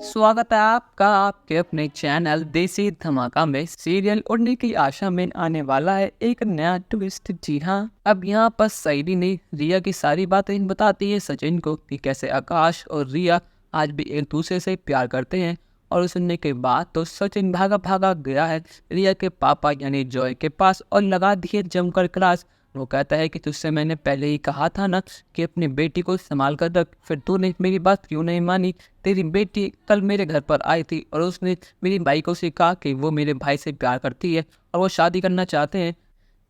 स्वागत है आपका आपके अपने चैनल देसी धमाका में। सीरियल उड़ने की आशा में आने वाला है एक नया ट्विस्ट। जी हाँ, अब यहाँ पर सैली ने रिया की सारी बातें बताती है सचिन को कि कैसे आकाश और रिया आज भी एक दूसरे से प्यार करते हैं। और सुनने के बाद तो सचिन भागा भागा गया है रिया के पापा यानी जॉय के पास और लगा दिए जमकर क्लास। वो कहता है कि तुझसे मैंने पहले ही कहा था ना कि अपनी बेटी को संभाल कर रख, फिर तूने मेरी बात क्यों नहीं मानी। तेरी बेटी कल मेरे घर पर आई थी और उसने मेरी भाई को से कहा कि वो मेरे भाई से प्यार करती है और वो शादी करना चाहते हैं।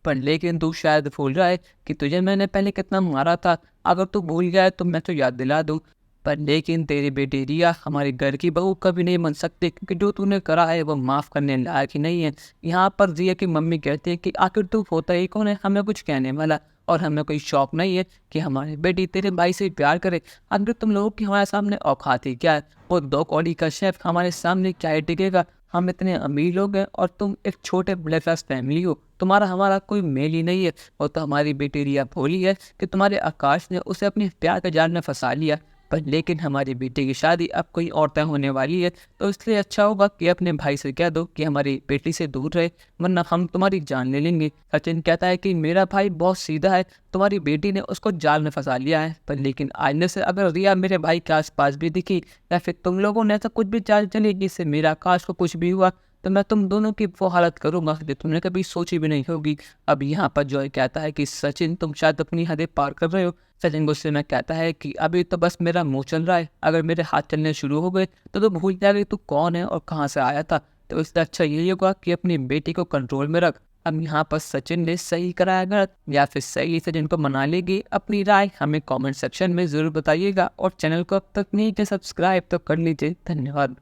पर लेकिन तू शायद भूल रहा है कि तुझे मैंने पहले कितना मारा था। अगर तू भूल गया है तो मैं तो याद दिला दूँ। पर लेकिन तेरी बेटी रिया हमारे घर की बहू कभी नहीं बन सकती क्योंकि जो तूने करा है वो माफ़ करने लायक ही नहीं है। यहाँ पर रिया की मम्मी कहती है कि आखिर तू होता ही कौन है हमें कुछ कहने वाला, और हमें कोई शौक नहीं है कि हमारी बेटी तेरे भाई से प्यार करे। आखिर तुम लोगों की हमारे सामने औकात ही क्या है। वो 2 कौड़ी का शेफ हमारे सामने क्या ही टिकेगा। हम इतने अमीर लोग हैं और तुम एक छोटे मिडिल क्लास फैमिली हो, तुम्हारा हमारा कोई मेल ही नहीं है। और तो हमारी बेटी रिया भोली है कि तुम्हारे आकाश ने उसे अपने प्यार के जाल में फंसा लिया। पर लेकिन हमारी बेटी की शादी अब कोई और तय होने वाली है, तो इसलिए अच्छा होगा कि अपने भाई से कह दो कि हमारी बेटी से दूर रहे, वरना हम तुम्हारी जान ले लेंगे। सचिन कहता है कि मेरा भाई बहुत सीधा है, तुम्हारी बेटी ने उसको जाल में फंसा लिया है। पर लेकिन आईने से अगर रिया मेरे भाई के आसपास भी दिखी या फिर तुम लोगों ने ऐसा कुछ भी चाल चली जिससे मेरा आकाश को कुछ भी हुआ, तो मैं तुम दोनों की वो हालत करूंगा जो तुमने कभी सोची भी नहीं होगी। अब यहाँ पर जॉय कहता है कि सचिन तुम शायद अपनी हदें पार कर रहे हो। सचिन गुस्से में कहता है कि अभी तो बस मेरा मुंह चल रहा है, अगर मेरे हाथ चलने शुरू हो गए तो भूल जाएगा तू कौन है और कहाँ से आया था। तो इससे अच्छा यही होगा कि अपनी बेटी को कंट्रोल में रख। अब यहाँ पर सचिन ने सही कराया गलत या फिर सही सचिन को मना लेगी, अपनी राय हमें कमेंट सेक्शन में ज़रूर बताइएगा। और चैनल को अब तक नहीं किया सब्सक्राइब तो कर लीजिए। धन्यवाद।